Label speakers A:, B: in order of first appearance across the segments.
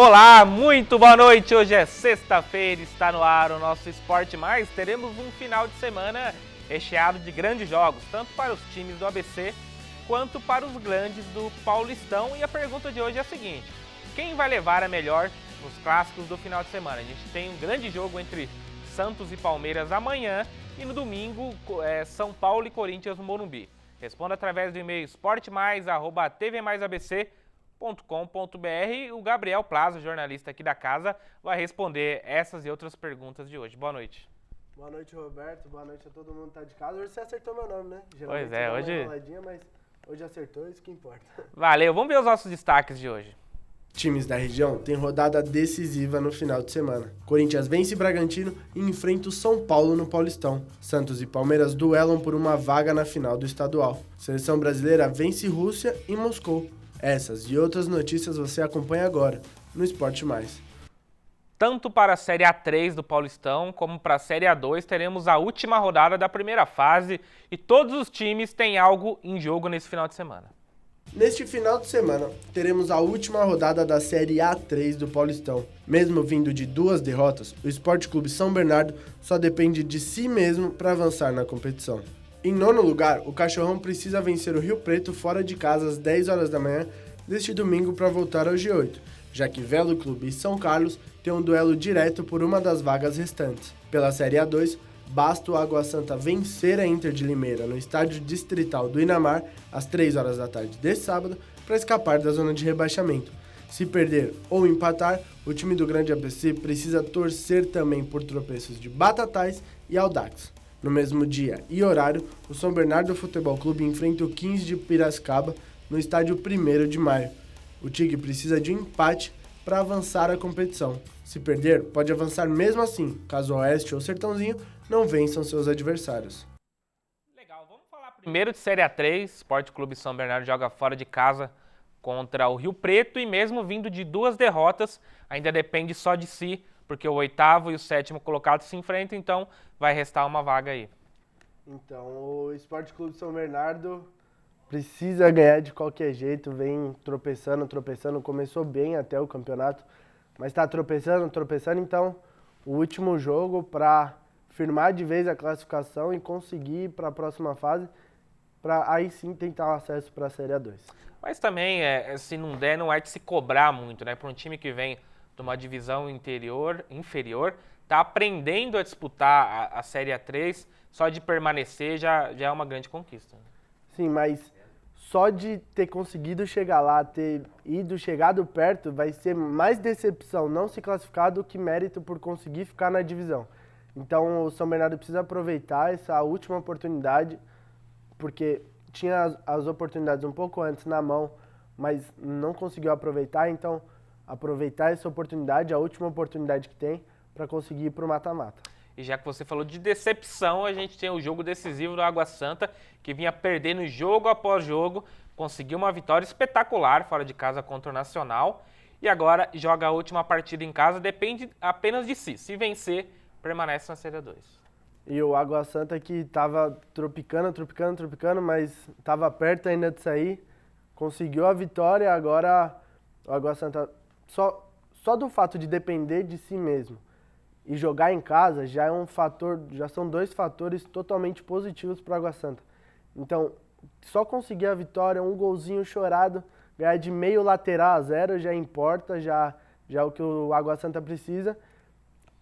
A: Olá, muito boa noite. Hoje é sexta-feira, está no ar o nosso Esporte Mais. Teremos um final de semana recheado de grandes jogos, tanto para os times do ABC quanto para os grandes do Paulistão. E a pergunta de hoje é a seguinte: quem vai levar a melhor nos clássicos do final de semana? A gente tem um grande jogo entre Santos e Palmeiras amanhã e no domingo São Paulo e Corinthians no Morumbi. Responda através do e-mail esportemais@tvmaisabc.com.br. O Gabriel Plaza, jornalista aqui da casa, vai responder essas e outras perguntas de hoje. Boa noite.
B: Boa noite, Roberto. Boa noite a todo mundo que tá de casa. Hoje você acertou meu nome, né?
A: Geralmente pois é, hoje...
B: mas hoje acertou, isso que importa.
A: Valeu, vamos ver os nossos destaques de hoje.
B: Times da região têm rodada decisiva no final de semana. Corinthians vence Bragantino e enfrenta o São Paulo no Paulistão. Santos e Palmeiras duelam por uma vaga na final do estadual. Seleção brasileira vence Rússia e Moscou. Essas e outras notícias você acompanha agora no Esporte Mais.
A: Tanto para a Série A3 do Paulistão como para a Série A2 teremos a última rodada da primeira fase e todos os times têm algo em jogo nesse final de semana.
B: Neste final de semana, teremos a última rodada da Série A3 do Paulistão. Mesmo vindo de 2 derrotas, o Sport Clube São Bernardo só depende de si mesmo para avançar na competição. Em nono lugar, o Cachorrão precisa vencer o Rio Preto fora de casa às 10 horas da manhã deste domingo para voltar ao G8, já que Velo Clube e São Carlos têm um duelo direto por uma das vagas restantes. Pela Série A2, basta o Água Santa vencer a Inter de Limeira no estádio distrital do Inamar às 3 horas da tarde deste sábado para escapar da zona de rebaixamento. Se perder ou empatar, o time do Grande ABC precisa torcer também por tropeços de Batatais e Audax. No mesmo dia e horário, o São Bernardo Futebol Clube enfrenta o 15 de Piracicaba no estádio 1º de Maio. O Tigre precisa de um empate para avançar a competição. Se perder, pode avançar mesmo assim, caso o Oeste ou Sertãozinho não vençam seus adversários.
A: Legal, vamos falar primeiro de Série A3. Sport Clube São Bernardo joga fora de casa contra o Rio Preto e mesmo vindo de 2 derrotas, ainda depende só de si, porque o 8º e o 7º colocado se enfrentam, então vai restar uma vaga aí.
B: Então, o Sport Clube São Bernardo precisa ganhar de qualquer jeito, vem tropeçando, começou bem até o campeonato, mas está tropeçando, então o último jogo para firmar de vez a classificação e conseguir ir para a próxima fase, para aí sim tentar o acesso para a Série A2.
A: Mas também, se não der, não é de se cobrar muito, né? Para um time que vem de uma divisão inferior, está aprendendo a disputar a Série A3, só de permanecer já é uma grande conquista.
B: Sim, mas só de ter conseguido chegar lá, ter chegado perto, vai ser mais decepção não se classificar do que mérito por conseguir ficar na divisão. Então o São Bernardo precisa aproveitar essa última oportunidade, porque tinha as oportunidades um pouco antes na mão, mas não conseguiu aproveitar, então aproveitar essa oportunidade, a última oportunidade que tem, para conseguir ir para o mata-mata.
A: E já que você falou de decepção, a gente tem o jogo decisivo do Água Santa, que vinha perdendo jogo após jogo, conseguiu uma vitória espetacular fora de casa contra o Nacional, e agora joga a última partida em casa, depende apenas de si. Se vencer, permanece na Série A2.
B: E o Água Santa que estava tropicando, mas estava perto ainda de sair, conseguiu a vitória, agora o Água Santa, só do fato de depender de si mesmo e jogar em casa já é um fator, já são 2 fatores totalmente positivos para o Água Santa. Então, só conseguir a vitória, um golzinho chorado, ganhar de meio lateral a 0 já importa, já é o que o Água Santa precisa,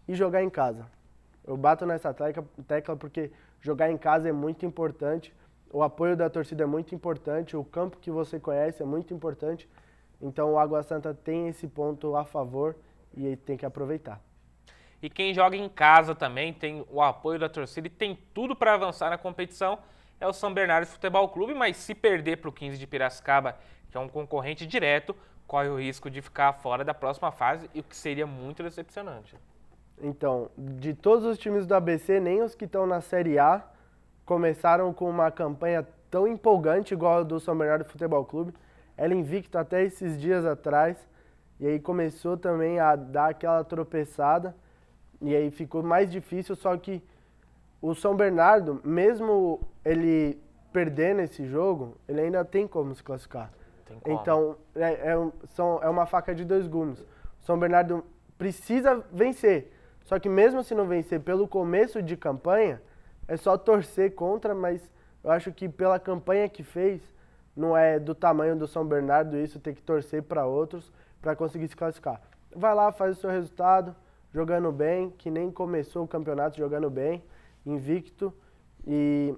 B: e jogar em casa. Eu bato nessa tecla porque jogar em casa é muito importante, o apoio da torcida é muito importante, o campo que você conhece é muito importante, então o Água Santa tem esse ponto a favor e tem que aproveitar.
A: E quem joga em casa também tem o apoio da torcida e tem tudo para avançar na competição, é o São Bernardo Futebol Clube, mas se perder para o 15 de Piracicaba, que é um concorrente direto, corre o risco de ficar fora da próxima fase, e o que seria muito decepcionante.
B: Então, de todos os times do ABC, nem os que estão na Série A começaram com uma campanha tão empolgante igual a do São Bernardo Futebol Clube. Ela invicto até esses dias atrás, e aí começou também a dar aquela tropeçada, e aí ficou mais difícil, só que o São Bernardo, mesmo ele perdendo esse jogo, ele ainda tem como se classificar. Então, é uma faca de 2 gumes. São Bernardo precisa vencer. Só que mesmo se não vencer pelo começo de campanha, é só torcer contra, mas eu acho que pela campanha que fez, não é do tamanho do São Bernardo isso, ter que torcer para outros para conseguir se classificar. Vai lá, faz o seu resultado, jogando bem, que nem começou o campeonato jogando bem, invicto, e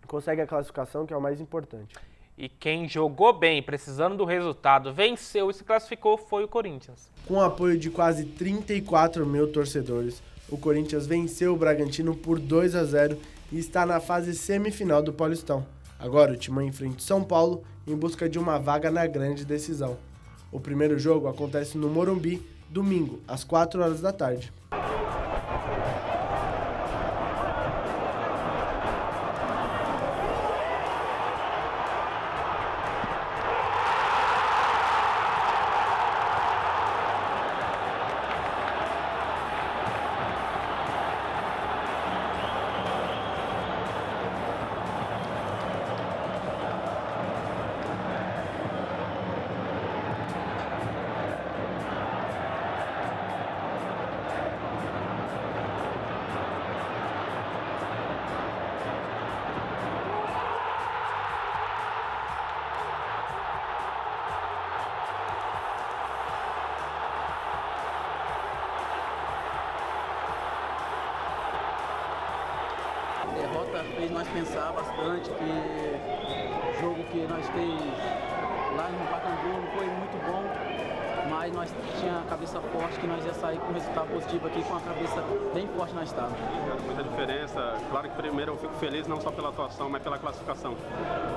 B: consegue a classificação, que é o mais importante.
A: E quem jogou bem, precisando do resultado, venceu e se classificou foi o Corinthians.
B: Com o apoio de quase 34 mil torcedores, o Corinthians venceu o Bragantino por 2-0 e está na fase semifinal do Paulistão. Agora o Timão enfrenta o São Paulo em busca de uma vaga na grande decisão. O primeiro jogo acontece no Morumbi, domingo, às 4 horas da tarde.
C: A derrota fez nós pensar bastante que o jogo que nós fez lá no Pacaembu não foi muito bom, mas nós tínhamos a cabeça forte que nós ia sair com um resultado positivo aqui, com a cabeça bem forte na estado.
D: Muita diferença. Claro que primeiro eu fico feliz não só pela atuação, mas pela classificação.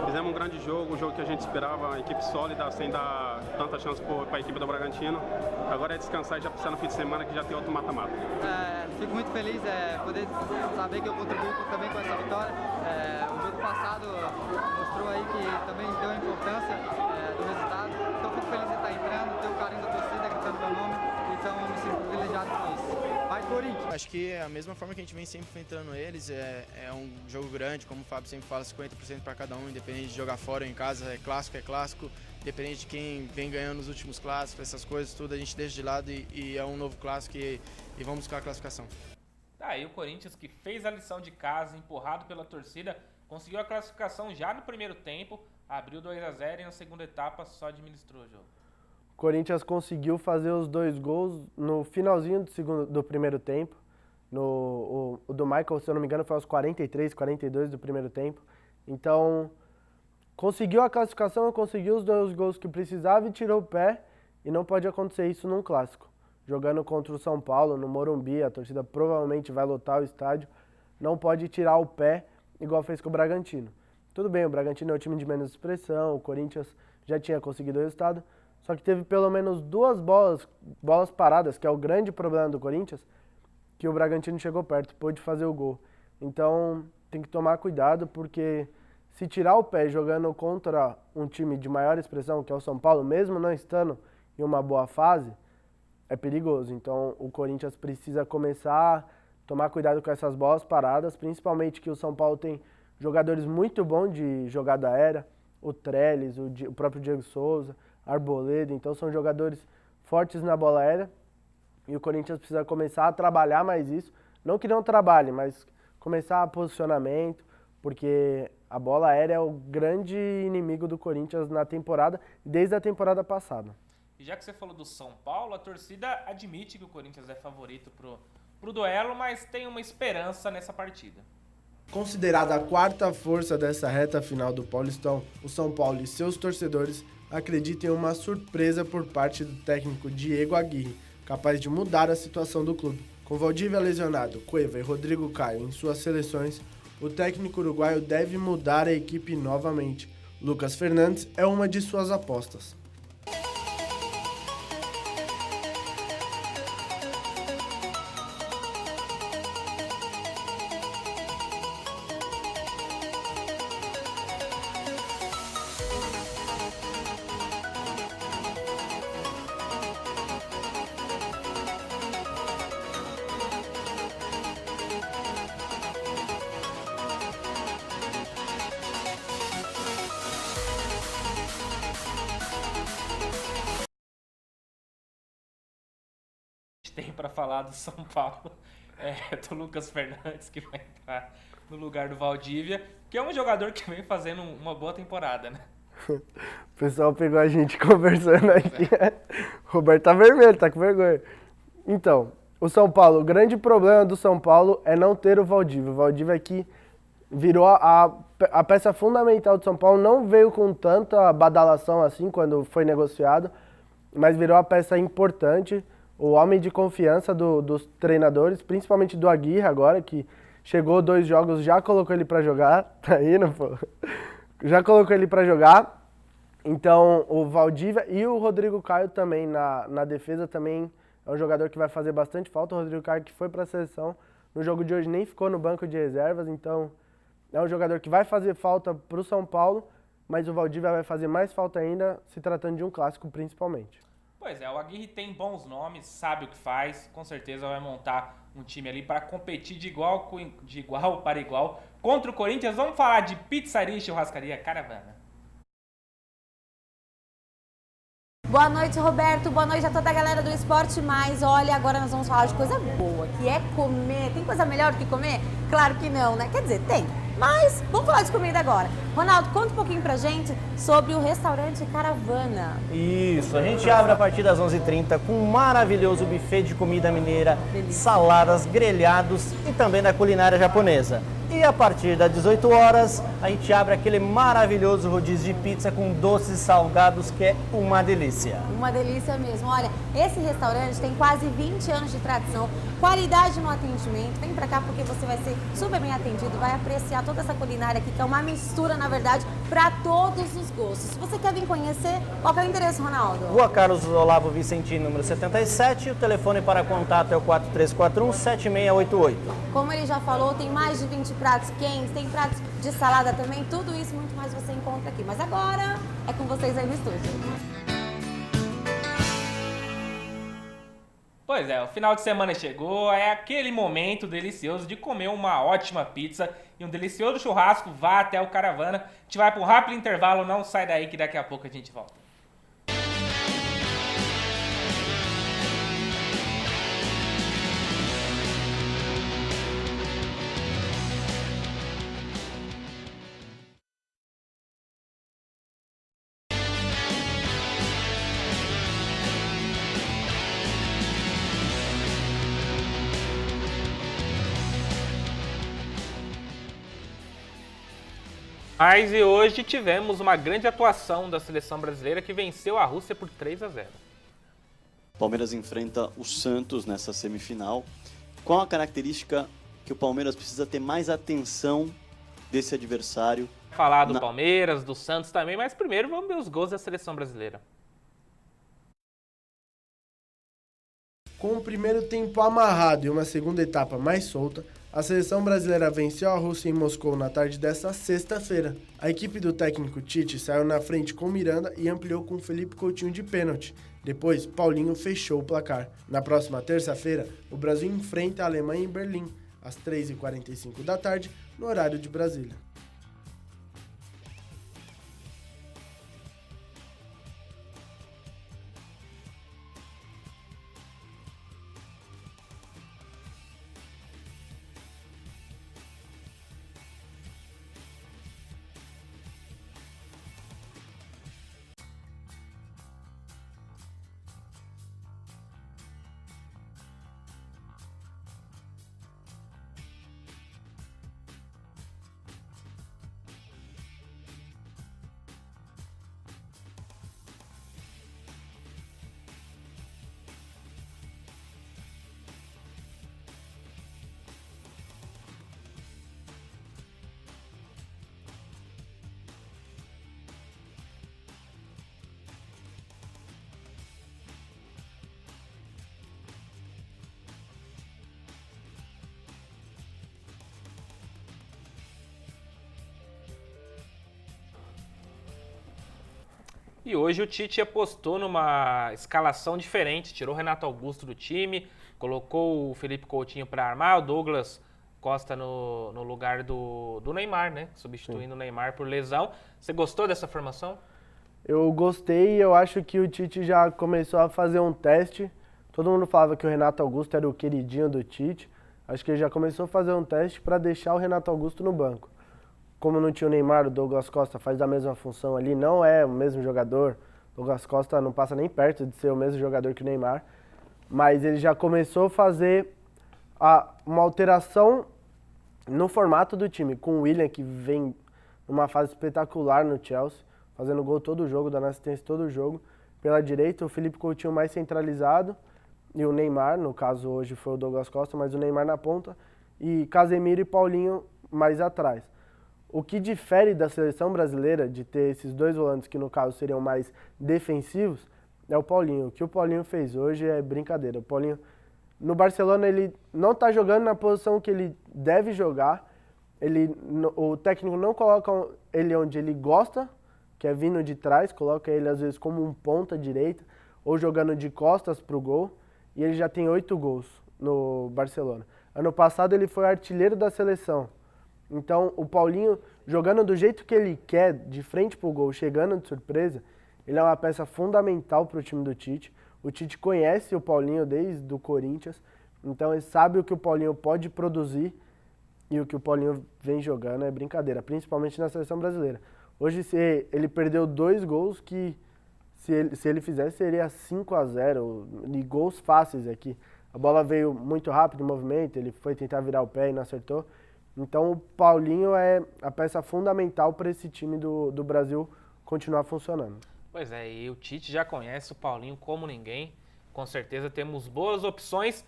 D: Fizemos um grande jogo, um jogo que a gente esperava, uma equipe sólida, sem dar tanta chance para a equipe do Bragantino. Agora é descansar e já pensar no fim de semana que já tem outro mata-mata.
E: Fico muito feliz poder saber que eu contribuo também com essa vitória. O jogo passado mostrou aí que também deu a importância do resultado. Então fico feliz de estar entrando, ter o carinho da torcida gritando meu nome. Então me sinto privilegiado com isso. Vai, Corinthians!
F: Acho que é a mesma forma que a gente vem sempre enfrentando eles, é um jogo grande, como o Fábio sempre fala, 50% para cada um, independente de jogar fora ou em casa, é clássico, independente de quem vem ganhando os últimos clássicos, essas coisas, tudo a gente deixa de lado e é um novo clássico e vamos buscar a classificação.
A: Tá aí o Corinthians, que fez a lição de casa, empurrado pela torcida, conseguiu a classificação já no primeiro tempo, abriu 2-0 e na segunda etapa só administrou o jogo.
B: O Corinthians conseguiu fazer os 2 gols no finalzinho do primeiro tempo. O do Michael, se eu não me engano, foi aos 43, 42 do primeiro tempo. Então, conseguiu a classificação, conseguiu os 2 gols que precisava e tirou o pé. E não pode acontecer isso num clássico. Jogando contra o São Paulo, no Morumbi, a torcida provavelmente vai lotar o estádio. Não pode tirar o pé, igual fez com o Bragantino. Tudo bem, o Bragantino é o time de menos expressão, o Corinthians já tinha conseguido o resultado. Só que teve pelo menos 2 bolas paradas, que é o grande problema do Corinthians, que o Bragantino chegou perto, pôde fazer o gol. Então tem que tomar cuidado, porque se tirar o pé jogando contra um time de maior expressão, que é o São Paulo, mesmo não estando em uma boa fase, é perigoso. Então o Corinthians precisa começar a tomar cuidado com essas bolas paradas, principalmente que o São Paulo tem jogadores muito bons de jogada aérea, o Trellis, o próprio Diego Souza, Arboleda, então são jogadores fortes na bola aérea e o Corinthians precisa começar a trabalhar mais isso, não que não trabalhe, mas começar a posicionamento, porque a bola aérea é o grande inimigo do Corinthians na temporada, desde a temporada passada.
A: E já que você falou do São Paulo, a torcida admite que o Corinthians é favorito pro duelo, mas tem uma esperança nessa partida.
B: Considerada a 4ª força dessa reta final do Paulistão, o São Paulo e seus torcedores acreditam em uma surpresa por parte do técnico Diego Aguirre, capaz de mudar a situação do clube. Com Valdívia lesionado, Cueva e Rodrigo Caio em suas seleções, o técnico uruguaio deve mudar a equipe novamente. Lucas Fernandes é uma de suas apostas.
A: tem para falar do São Paulo é do Lucas Fernandes, que vai entrar no lugar do Valdívia, que é um jogador que vem fazendo uma boa temporada, né?
B: O pessoal pegou a gente conversando aqui. O Roberto tá vermelho, tá com vergonha. Então, o São Paulo, o grande problema do São Paulo é não ter o Valdívia. O Valdívia aqui virou a peça fundamental do São Paulo, não veio com tanta badalação assim quando foi negociado, mas virou a peça importante, o homem de confiança dos treinadores, principalmente do Aguirre agora, que chegou 2 jogos, já colocou ele pra jogar, tá indo, pô. Já colocou ele pra jogar. Então, o Valdívia e o Rodrigo Caio também, na defesa também é um jogador que vai fazer bastante falta. O Rodrigo Caio que foi pra seleção, no jogo de hoje nem ficou no banco de reservas, então é um jogador que vai fazer falta pro São Paulo, mas o Valdívia vai fazer mais falta ainda, se tratando de um clássico principalmente.
A: Pois é, o Aguirre tem bons nomes, sabe o que faz, com certeza vai montar um time ali para competir de igual para igual contra o Corinthians. Vamos falar de pizzaria e churrascaria Caravana.
G: Boa noite, Roberto. Boa noite a toda a galera do Esporte Mais. Olha, agora nós vamos falar de coisa boa, que é comer. Tem coisa melhor do que comer? Claro que não, né? Quer dizer, tem. Mas vamos falar de comida agora. Ronaldo, conta um pouquinho pra gente sobre o restaurante Caravana.
H: Isso, a gente abre a partir das 11h30 com um maravilhoso buffet de comida mineira, saladas, grelhados e também da culinária japonesa. E a partir das 18 horas, a gente abre aquele maravilhoso rodízio de pizza com doces e salgados, que é uma delícia.
G: Uma delícia mesmo. Olha, esse restaurante tem quase 20 anos de tradição, qualidade no atendimento. Vem pra cá porque você vai ser super bem atendido, vai apreciar toda essa culinária aqui, que é uma mistura, na verdade, para todos os gostos. Se você quer vir conhecer, qual que é o endereço, Ronaldo?
H: Rua Carlos Olavo Vicentino, número 77. O telefone para contato é o 4341-7688.
G: Como ele já falou, tem mais de 20 pratos quentes, tem pratos de salada também, tudo isso muito mais você encontra aqui. Mas agora é com vocês aí no estúdio.
A: Pois é, o final de semana chegou, é aquele momento delicioso de comer uma ótima pizza e um delicioso churrasco. Vá até o Caravana. A gente vai para um rápido intervalo, não sai daí que daqui a pouco a gente volta. Mas e hoje tivemos uma grande atuação da seleção brasileira que venceu a Rússia por 3-0.
I: Palmeiras enfrenta o Santos nessa semifinal. Qual a característica que o Palmeiras precisa ter mais atenção desse adversário?
A: Falar do Palmeiras, do Santos também, mas primeiro vamos ver os gols da seleção brasileira.
B: Com o primeiro tempo amarrado e uma segunda etapa mais solta, a seleção brasileira venceu a Rússia em Moscou na tarde desta sexta-feira. A equipe do técnico Tite saiu na frente com Miranda e ampliou com Felipe Coutinho de pênalti. Depois, Paulinho fechou o placar. Na próxima terça-feira, o Brasil enfrenta a Alemanha em Berlim, às 3h45 da tarde, no horário de Brasília.
A: E hoje o Tite apostou numa escalação diferente, tirou o Renato Augusto do time, colocou o Felipe Coutinho para armar, o Douglas Costa no lugar do Neymar, né? Substituindo o Neymar por lesão. Você gostou dessa formação?
B: Eu gostei e eu acho que o Tite já começou a fazer um teste Todo mundo falava que o Renato Augusto era o queridinho do Tite. Acho que ele já começou a fazer um teste para deixar o Renato Augusto no banco. Como não tinha o Neymar, o Douglas Costa faz a mesma função ali, não é o mesmo jogador. O Douglas Costa não passa nem perto de ser o mesmo jogador que o Neymar. Mas ele já começou a fazer uma alteração no formato do time, com o William, que vem numa fase espetacular no Chelsea, fazendo gol todo jogo, dando assistência todo jogo. Pela direita, o Felipe Coutinho mais centralizado, e o Neymar, no caso hoje foi o Douglas Costa, mas o Neymar na ponta, e Casemiro e Paulinho mais atrás. O que difere da seleção brasileira de ter esses dois volantes, que no caso seriam mais defensivos, é o Paulinho. O que o Paulinho fez hoje é brincadeira. O Paulinho, no Barcelona, ele não está jogando na posição que ele deve jogar. O técnico não coloca ele onde ele gosta, que é vindo de trás, coloca ele às vezes como um ponta direita, ou jogando de costas para o gol, e ele já tem 8 gols no Barcelona. Ano passado ele foi artilheiro da seleção. Então, o Paulinho, jogando do jeito que ele quer, de frente pro gol, chegando de surpresa, ele é uma peça fundamental para o time do Tite. O Tite conhece o Paulinho desde o Corinthians, então ele sabe o que o Paulinho pode produzir, e o que o Paulinho vem jogando é brincadeira, principalmente na seleção brasileira. Hoje ele perdeu 2 gols que, se ele fizesse, seria 5-0, e gols fáceis aqui. A bola veio muito rápido em movimento, ele foi tentar virar o pé e não acertou. Então o Paulinho é a peça fundamental para esse time do Brasil continuar funcionando.
A: Pois é, e o Tite já conhece o Paulinho como ninguém. Com certeza temos boas opções.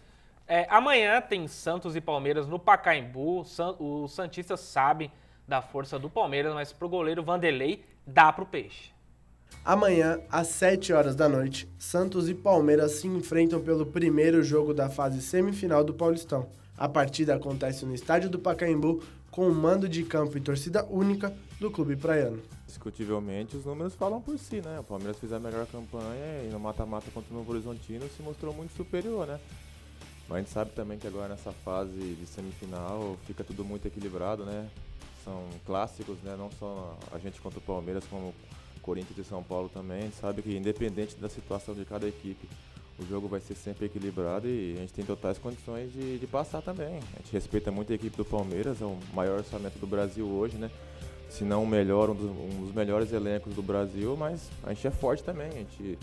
A: Amanhã tem Santos e Palmeiras no Pacaembu. Os santistas sabem da força do Palmeiras, mas pro goleiro Vanderlei dá pro peixe.
B: Amanhã, às 7 horas da noite, Santos e Palmeiras se enfrentam pelo primeiro jogo da fase semifinal do Paulistão. A partida acontece no estádio do Pacaembu, com mando de campo e torcida única do clube praiano.
J: Discutivelmente, os números falam por si, né? O Palmeiras fez a melhor campanha e no mata-mata contra o Novo Horizontino se mostrou muito superior, né? Mas a gente sabe também que agora nessa fase de semifinal fica tudo muito equilibrado, né? São clássicos, né? Não só a gente contra o Palmeiras, como Corinthians e São Paulo também. A gente sabe que independente da situação de cada equipe, o jogo vai ser sempre equilibrado e a gente tem totais condições de passar também. A gente respeita muito a equipe do Palmeiras, é o maior orçamento do Brasil hoje, né? Se não o melhor, um dos melhores elencos do Brasil, mas a gente é forte também, a gente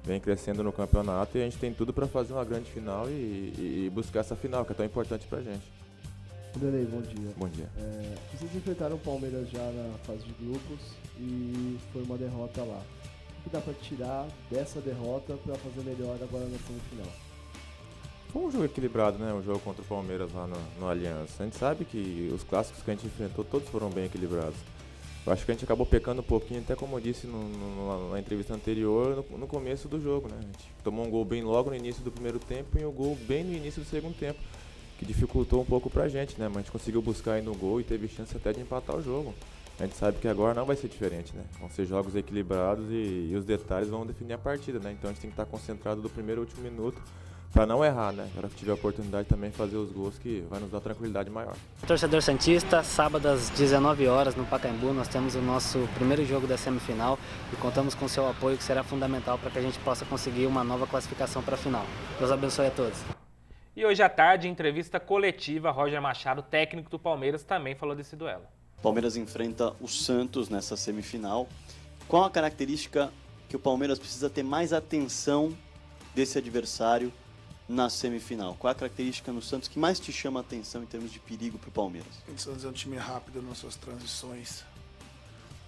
J: vem crescendo no campeonato e a gente tem tudo para fazer uma grande final e buscar essa final, que é tão importante pra gente.
K: Vanderlei, bom dia.
J: Bom dia.
K: Vocês enfrentaram o Palmeiras já na fase de grupos e foi uma derrota lá. O que dá para tirar dessa derrota para fazer melhor agora na semifinal?
J: Foi um jogo equilibrado, né? Um jogo contra o Palmeiras lá no Aliança. A gente sabe que os clássicos que a gente enfrentou, todos foram bem equilibrados. Eu acho que a gente acabou pecando um pouquinho, até como eu disse na entrevista anterior, no começo do jogo, né? A gente tomou um gol bem logo no início do primeiro tempo e um gol bem no início do segundo tempo, que dificultou um pouco pra gente, né? Mas a gente conseguiu buscar aí no gol e teve chance até de empatar o jogo. A gente sabe que agora não vai ser diferente, né? Vão ser jogos equilibrados e os detalhes vão definir a partida, né? Então a gente tem que estar concentrado do primeiro ao último minuto para não errar, né? Para que tiver a oportunidade também fazer os gols, que vai nos dar tranquilidade maior.
L: Torcedor santista, sábado às 19 horas no Pacaembu, nós temos o nosso primeiro jogo da semifinal e contamos com seu apoio, que será fundamental para que a gente possa conseguir uma nova classificação para a final. Deus abençoe a todos.
A: E hoje à tarde, em entrevista coletiva, Roger Machado, técnico do Palmeiras, também falou desse duelo.
I: O Palmeiras enfrenta o Santos nessa semifinal. Qual a característica que o Palmeiras precisa ter mais atenção desse adversário na semifinal? Qual a característica no Santos que mais te chama a atenção em termos de perigo para o Palmeiras?
M: O Santos é um time rápido nas suas transições.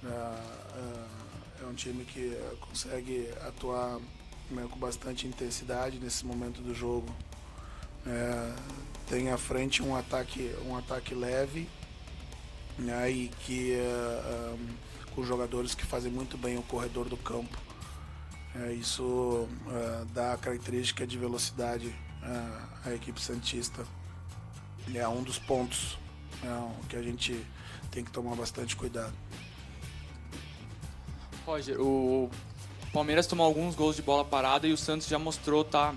M: É um time que consegue atuar com bastante intensidade nesse momento do jogo. Tem à frente um ataque leve, né, e que com jogadores que fazem muito bem o corredor do campo. Isso dá a característica de velocidade à equipe santista. É um dos pontos que a gente tem que tomar bastante cuidado.
N: Roger, o Palmeiras tomou alguns gols de bola parada e o Santos já mostrou estar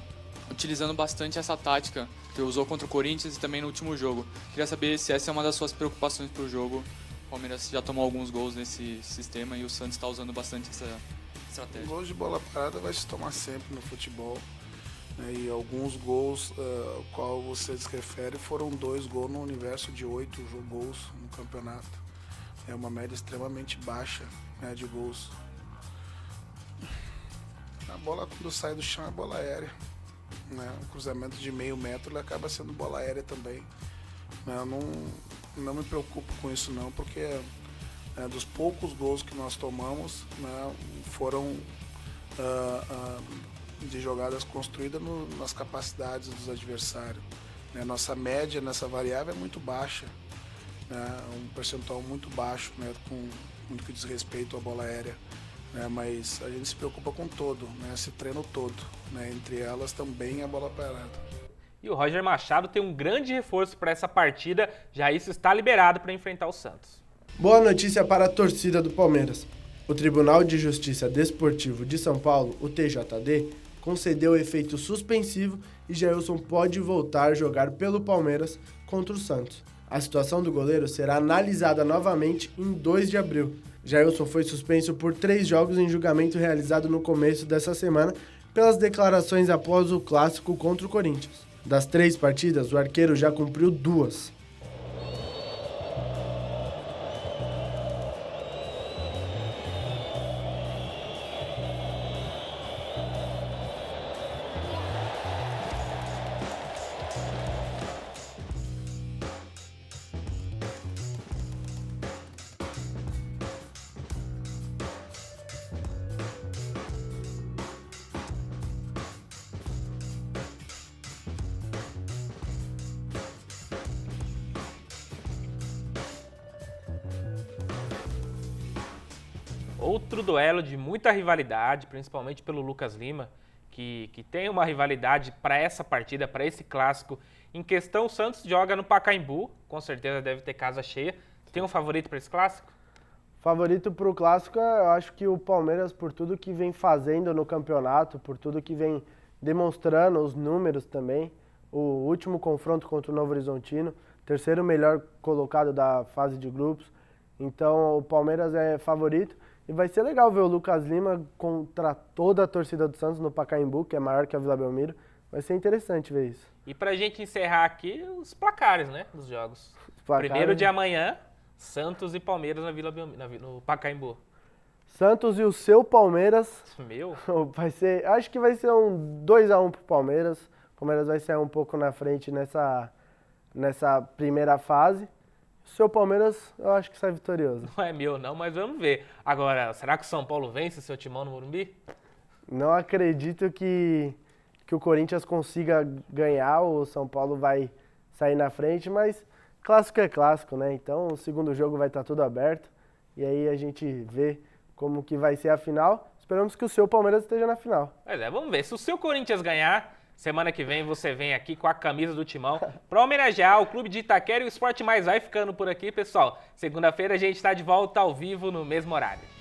N: utilizando bastante essa tática que usou contra o Corinthians e também no último jogo. Queria saber se essa é uma das suas preocupações para o jogo. O Palmeiras já tomou alguns gols nesse sistema e o Santos está usando bastante essa estratégia.
M: Gols de bola parada vai se tomar sempre no futebol. E alguns gols, qual você se refere, foram 2 gols no universo de 8 gols no campeonato. É uma média extremamente baixa, né, de gols. A bola, quando sai do chão, é bola aérea. Né? Um cruzamento de meio metro, ele acaba sendo bola aérea também. Né? Eu não me preocupo com isso não, porque dos poucos gols que nós tomamos, né, foram de jogadas construídas nas capacidades dos adversários. Né? Nossa média nessa variável é muito baixa, né? Um percentual muito baixo, né? Com muito que diz respeito à bola aérea. Né? Mas a gente se preocupa com todo, né? Esse treino todo, né? Entre elas também a bola parada.
A: E o Roger Machado tem um grande reforço para essa partida, já isso está liberado para enfrentar o Santos.
B: Boa notícia para a torcida do Palmeiras. O Tribunal de Justiça Desportivo de São Paulo, o TJD, concedeu efeito suspensivo e Jailson pode voltar a jogar pelo Palmeiras contra o Santos. A situação do goleiro será analisada novamente em 2 de abril. Jailson foi suspenso por 3 jogos em julgamento realizado no começo dessa semana pelas declarações após o clássico contra o Corinthians. Das 3 partidas, o arqueiro já cumpriu 2.
A: Outro duelo de muita rivalidade, principalmente pelo Lucas Lima, que tem uma rivalidade para essa partida, para esse clássico. Em questão, o Santos joga no Pacaembu, com certeza deve ter casa cheia. Tem um favorito para esse clássico?
B: Favorito para o clássico, eu acho que o Palmeiras, por tudo que vem fazendo no campeonato, por tudo que vem demonstrando, os números também. O último confronto contra o Novo Horizontino, terceiro melhor colocado da fase de grupos. Então o Palmeiras é favorito. E vai ser legal ver o Lucas Lima contra toda a torcida do Santos no Pacaembu, que é maior que a Vila Belmiro. Vai ser interessante ver isso.
A: E pra gente encerrar aqui, os placares, né, dos jogos. Primeiro de amanhã, Santos e Palmeiras na Vila Belmiro, no Pacaembu.
B: Santos e o seu Palmeiras.
A: Meu?
B: Vai ser, acho que vai ser um 2-1 pro Palmeiras. O Palmeiras vai sair um pouco na frente nessa primeira fase. O seu Palmeiras, eu acho que sai vitorioso.
A: Não é meu não, mas vamos ver. Agora, será que o São Paulo vence seu timão no Morumbi?
B: Não acredito que o Corinthians consiga ganhar, o São Paulo vai sair na frente, mas clássico é clássico, né? Então o segundo jogo vai estar tudo aberto e aí a gente vê como que vai ser a final. Esperamos que o seu Palmeiras esteja na final.
A: Pois é, vamos ver. Se o seu Corinthians ganhar, semana que vem você vem aqui com a camisa do Timão para homenagear o Clube de Itaquera e o Esporte Mais vai ficando por aqui, pessoal. Segunda-feira a gente está de volta ao vivo no mesmo horário.